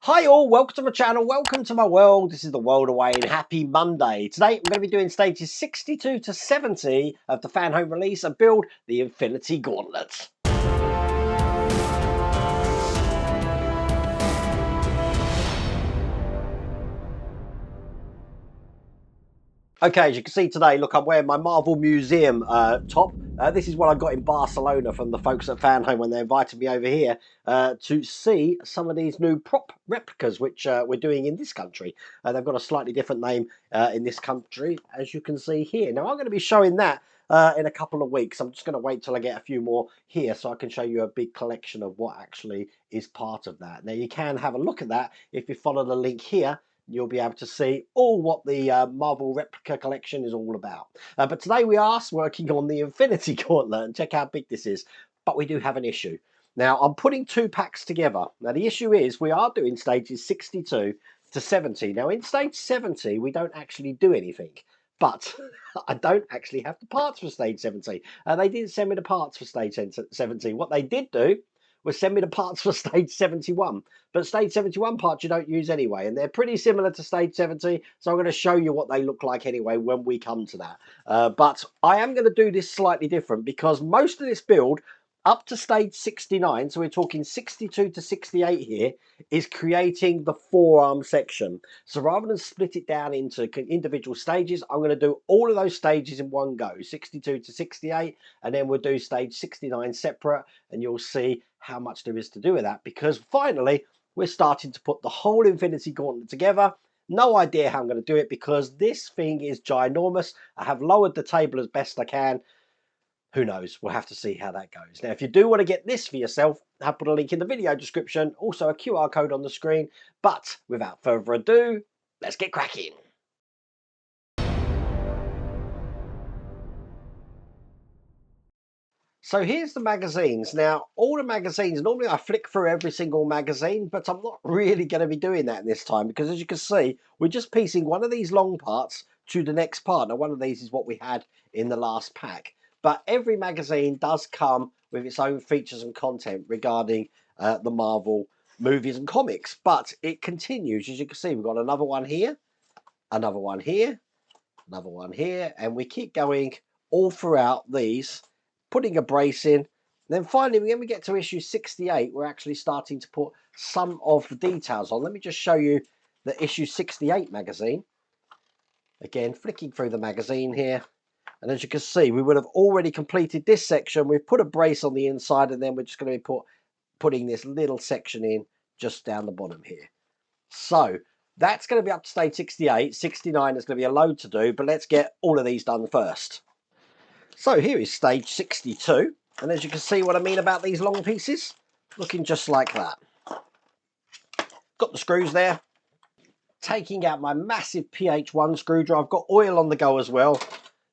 Hi all, welcome to my channel, welcome to my world. This is the World Away and happy Monday. Today I'm going to be doing stages 62 to 70 of the Fanhome release and build the Infinity Gauntlet. Okay, as you can see today, look, I'm wearing my Marvel Museum top. This is what I got in Barcelona from the folks at Fanhome when they invited me over here to see some of these new prop replicas which we're doing in this country. They've got a slightly different name in this country, as you can see here. Now, I'm going to be showing that in a couple of weeks. I'm just going to wait till I get a few more here so I can show you a big collection of what actually is part of that. Now, you can have a look at that if you follow the link here. You'll be able to see all what the Marvel replica collection is all about. But today we are working on the Infinity Gauntlet, and check how big this is. But we do have an issue. Now, I'm putting two packs together. Now, the issue is we are doing stages 62 to 70. Now, in stage 70, we don't actually do anything. But I don't actually have the parts for stage 70. They didn't send me the parts for stage 70. What they did do was send me the parts for stage 71. But stage 71 parts you don't use anyway, and they're pretty similar to stage 70, so I'm going to show you what they look like anyway when we come to that. But I am going to do this slightly different because most of this build up to stage 69, so we're talking 62 to 68 here, is creating the forearm section. So rather than split it down into individual stages, I'm going to do all of those stages in one go, 62 to 68, and then we'll do stage 69 separate, and you'll see how much there is to do with that, because finally we're starting to put the whole Infinity Gauntlet together. No idea how I'm going to do it because this thing is ginormous. I have lowered the table as best I can. Who knows? We'll have to see how that goes. Now, if you do want to get this for yourself, I'll put a link in the video description, also a QR code on the screen. But without further ado, let's get cracking. So here's the magazines. Now, all the magazines, normally I flick through every single magazine, but I'm not really going to be doing that this time because, as you can see, we're just piecing one of these long parts to the next part. Now, one of these is what we had in the last pack. But every magazine does come with its own features and content regarding the Marvel movies and comics. But it continues. As you can see, we've got another one here, another one here, another one here, and we keep going all throughout these, putting a brace in. And then finally, when we get to issue 68, we're actually starting to put some of the details on. Let me just show you the issue 68 magazine. Again, flicking through the magazine here. And as you can see, we would have already completed this section. We've put a brace on the inside, and then we're just going to be putting this little section in just down the bottom here. So that's going to be up to stage 68. 69 is going to be a load to do, but let's get all of these done first. So here is stage 62. And as you can see what I mean about these long pieces, looking just like that. Got the screws there. Taking out my massive PH1 screwdriver. I've got oil on the go as well.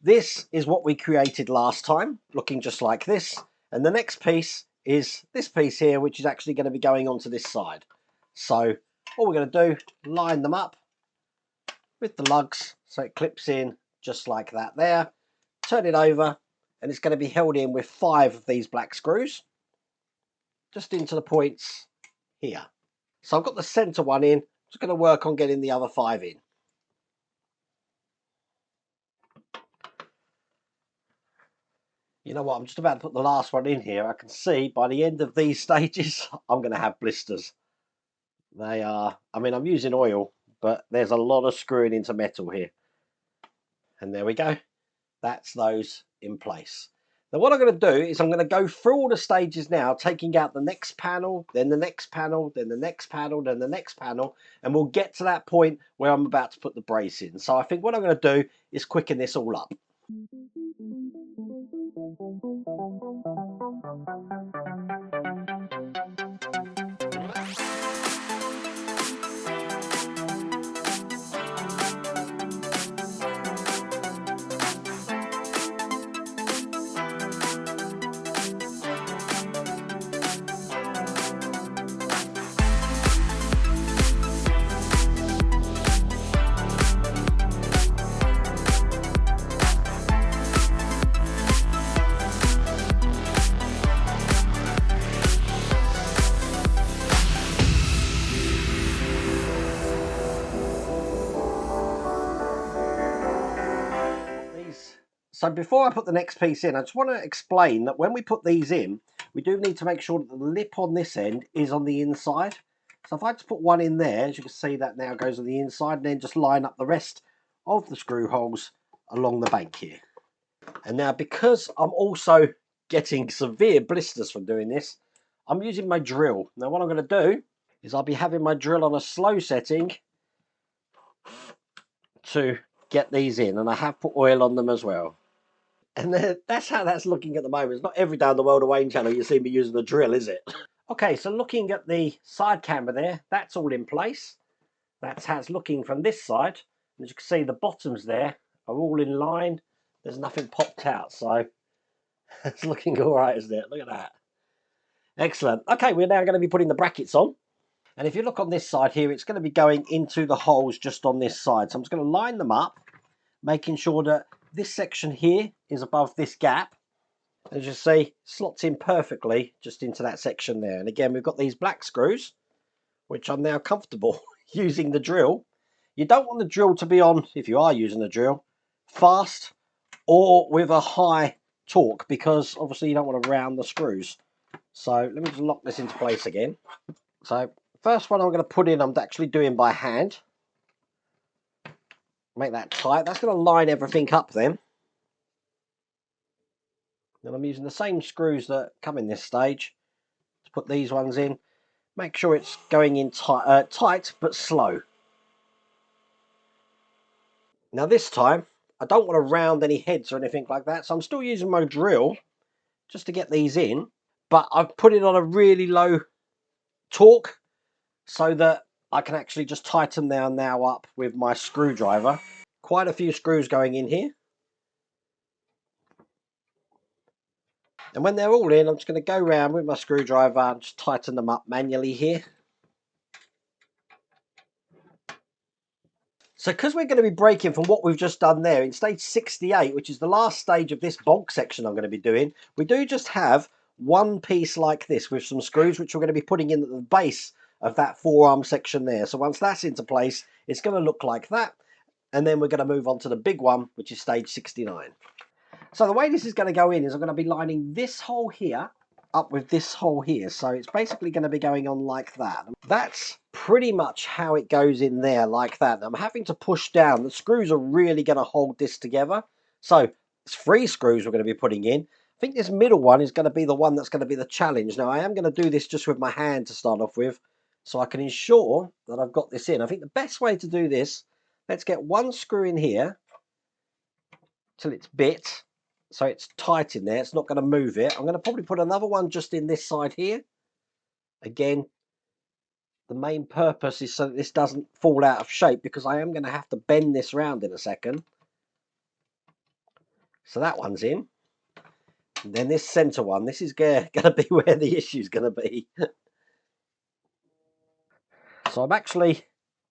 This is what we created last time, looking just like this. And the next piece is this piece here, which is actually going to be going onto this side. So all we're going to do, line them up with the lugs so it clips in just like that there. Turn it over, and it's going to be held in with 5 of these black screws, just into the points here. So I've got the center one in, just going to work on getting the other 5 in. You know what, I'm just about to put the last one in here. I can see by the end of these stages, I'm going to have blisters. They are, I mean, I'm using oil, but there's a lot of screwing into metal here. And there we go. That's those in place. Now what I'm going to do is I'm going to go through all the stages now, taking out the next panel, then the next panel, then the next panel, then the next panel, and we'll get to that point where I'm about to put the brace in. So I think what I'm going to do is quicken this all up. So before I put the next piece in, I just want to explain that when we put these in, we do need to make sure that the lip on this end is on the inside. So if I just put one in there, as you can see, that now goes on the inside, and then just line up the rest of the screw holes along the bank here. And now, because I'm also getting severe blisters from doing this, I'm using my drill. Now what I'm going to do is I'll be having my drill on a slow setting to get these in, and I have put oil on them as well. And that's how that's looking at the moment. It's not every day on the World of Wayne channel you see me using the drill, is it? Okay, so looking at the side camera there, that's all in place. That's how it's looking from this side. As you can see, the bottoms there are all in line. There's nothing popped out, so it's looking all right, isn't it? Look at that. Excellent. Okay, we're now going to be putting the brackets on. And if you look on this side here, it's going to be going into the holes just on this side. So I'm just going to line them up, making sure that this section here is above this gap. As you see, slots in perfectly just into that section there. And again, we've got these black screws, which I'm now comfortable using the drill. You don't want the drill to be on, if you are using the drill, fast or with a high torque, because obviously you don't want to round the screws. So let me just lock this into place again. So first one I'm going to put in, I'm actually doing by hand. Make that tight. That's going to line everything up then. And I'm using the same screws that come in this stage to put these ones in. Make sure it's going in tight but slow. Now this time, I don't want to round any heads or anything like that, so I'm still using my drill just to get these in. But I've put it on a really low torque so that I can actually just tighten them now up with my screwdriver. Quite a few screws going in here. And when they're all in, I'm just going to go around with my screwdriver and just tighten them up manually here. So because we're going to be breaking from what we've just done there, in stage 68, which is the last stage of this bulk section I'm going to be doing, we do just have one piece like this with some screws, which we're going to be putting in at the base of that forearm section there. So once that's into place, it's going to look like that. And then we're going to move on to the big one, which is stage 69. So the way this is going to go in is I'm going to be lining this hole here up with this hole here. So it's basically going to be going on like that. That's pretty much how it goes in there, like that. I'm having to push down. The screws are really going to hold this together. So it's 3 screws we're going to be putting in. I think this middle one is going to be the one that's going to be the challenge. Now I am going to do this just with my hand to start off with, so I can ensure that I've got this in. I think the best way to do this, let's get one screw in here till it's bit. So it's tight in there, it's not going to move it. I'm going to probably put another one just in this side here. Again, the main purpose is so that this doesn't fall out of shape, because I am going to have to bend this round in a second. So that one's in. And then this centre one, this is going to be where the issue's going to be. So I'm actually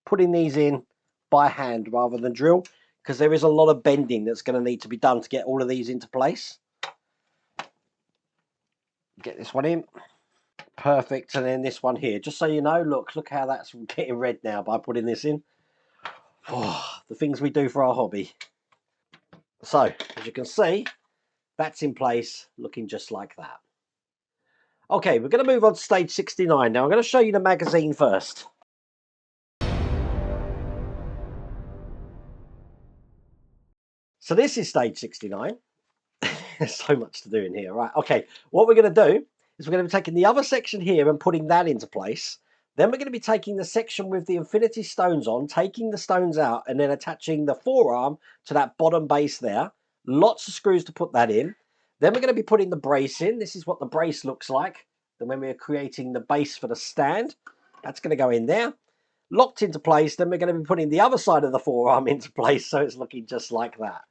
putting these in by hand rather than drill, because there is a lot of bending that's going to need to be done to get all of these into place. Get this one in. Perfect. And then this one here, just so you know, look how that's getting red now by putting this in. Oh, the things we do for our hobby. So as you can see, that's in place, looking just like that. Okay, we're going to move on to stage 69 now. I'm going to show you the magazine first. So this is stage 69. There's so much to do in here. Right, okay, what we're going to do is we're going to be taking the other section here and putting that into place. Then we're going to be taking the section with the infinity stones on, taking the stones out, and then attaching the forearm to that bottom base there. Lots of screws to put that in. Then we're going to be putting the brace in. This is what the brace looks like. Then when we're creating the base for the stand, that's going to go in there. Locked into place. Then we're going to be putting the other side of the forearm into place, so it's looking just like that.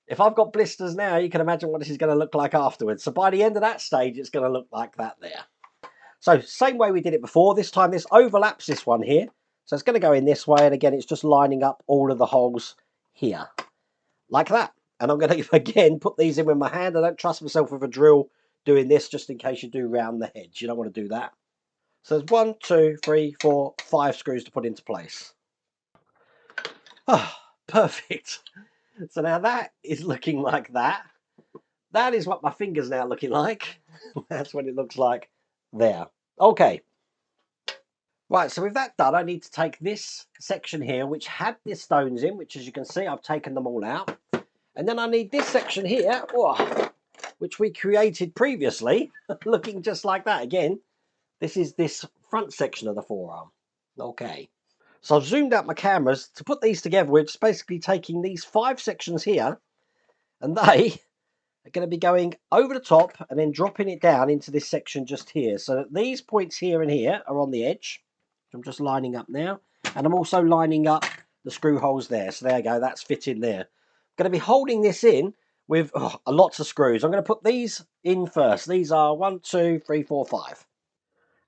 If I've got blisters now, you can imagine what this is going to look like afterwards. So by the end of that stage, it's going to look like that there. So same way we did it before. This time this overlaps this one here. So it's going to go in this way. And again, it's just lining up all of the holes here. Like that. And I'm going to, again, put these in with my hand. I don't trust myself with a drill doing this, just in case you do round the hedge. You don't want to do that. So there's 1, 2, 3, 4, 5 screws to put into place. Ah, perfect. So now that is looking like that. That is what my finger's now looking like. That's what it looks like there. Okay. Right, so with that done, I need to take this section here, which had the stones in, which as you can see, I've taken them all out. And then I need this section here, which we created previously, looking just like that. Again, this is this front section of the forearm. Okay. So I've zoomed out my cameras to put these together. We're just basically taking these 5 sections here, and they are going to be going over the top and then dropping it down into this section just here. So these points here and here are on the edge. I'm just lining up now, and I'm also lining up the screw holes there. So there you go, that's fitting there. I'm going to be holding this in with lots of screws. I'm going to put these in first. These are 1, 2, 3, 4, 5.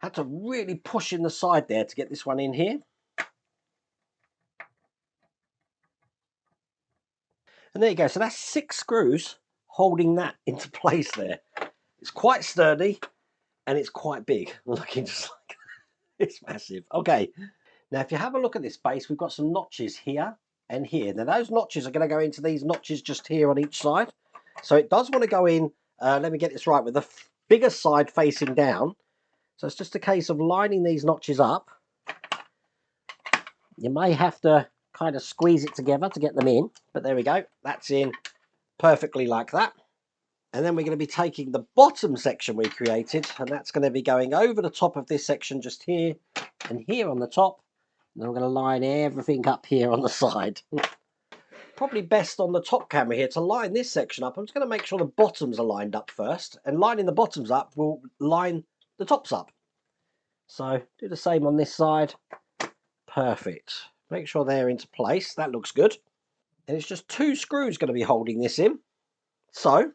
Had to really push in the side there to get this one in here. And there you go. So that's 6 screws holding that into place there. It's quite sturdy and it's quite big. Looking just like it's massive. Okay. Now, if you have a look at this base, we've got some notches here and here. Now, those notches are going to go into these notches just here on each side. So it does want to go in, let me get this right, with the bigger side facing down. So it's just a case of lining these notches up. You may have to kind of squeeze it together to get them in, but there we go. That's in perfectly like that. And then we're going to be taking the bottom section we created, and that's going to be going over the top of this section just here and here on the top. And then we're going to line everything up here on the side. Probably best on the top camera here to line this section up. I'm just going to make sure the bottoms are lined up first, and lining the bottoms up will line the tops up. So do the same on this side. Perfect. Make sure they're into place. That looks good. And it's just 2 screws going to be holding this in. So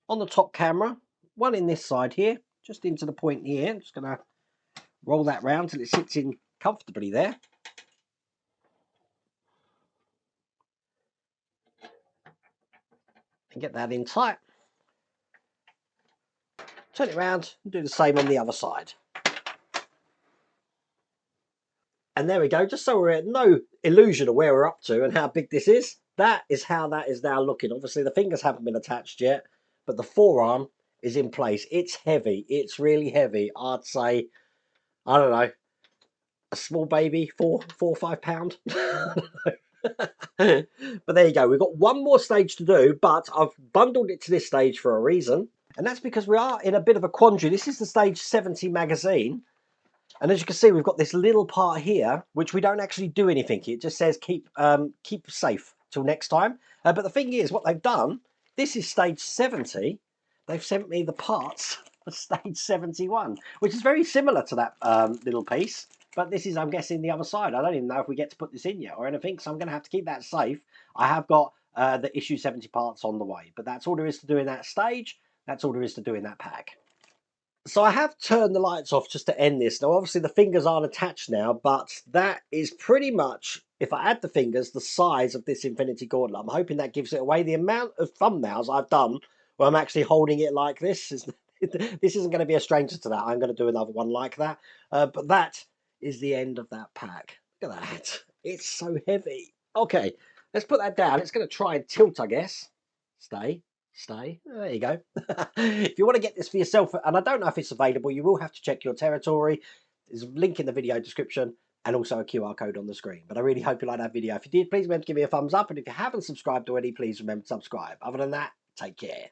on the top camera, one in this side here, just into the point here. I'm just going to roll that round till it sits in comfortably there. And get that in tight. Turn it around and do the same on the other side. And there we go, just so we're at no illusion of where we're up to and how big this is. That is how that is now looking. Obviously the fingers haven't been attached yet, but the forearm is in place. It's heavy, it's really heavy. I'd say, I don't know, a small baby, 4 or 5 pound. But there you go, we've got one more stage to do, but I've bundled it to this stage for a reason. And that's because we are in a bit of a quandary. This is the stage 70 magazine. And as you can see, we've got this little part here, which we don't actually do anything. It just says keep safe till next time. But the thing is, what they've done, this is stage 70. They've sent me the parts for stage 71, which is very similar to that little piece. But this is, I'm guessing, the other side. I don't even know if we get to put this in yet or anything, so I'm going to have to keep that safe. I have got the issue 70 parts on the way. But that's all there is to do in that stage. That's all there is to do in that pack. So I have turned the lights off just to end this. Now, obviously, the fingers aren't attached now, but that is pretty much, if I add the fingers, the size of this Infinity Gauntlet. I'm hoping that gives it away. The amount of thumbnails I've done where I'm actually holding it like this, this isn't going to be a stranger to that. I'm going to do another one like that. But that is the end of that pack. Look at that. It's so heavy. Okay, let's put that down. It's going to try and tilt, I guess. Stay. There you go. If you want to get this for yourself, and I don't know if it's available, you will have to check your territory. There's a link in the video description and also a QR code on the screen. But I really hope you like that video. If you did, please remember to give me a thumbs up, and if you haven't subscribed already, please remember to subscribe. Other than that, take care.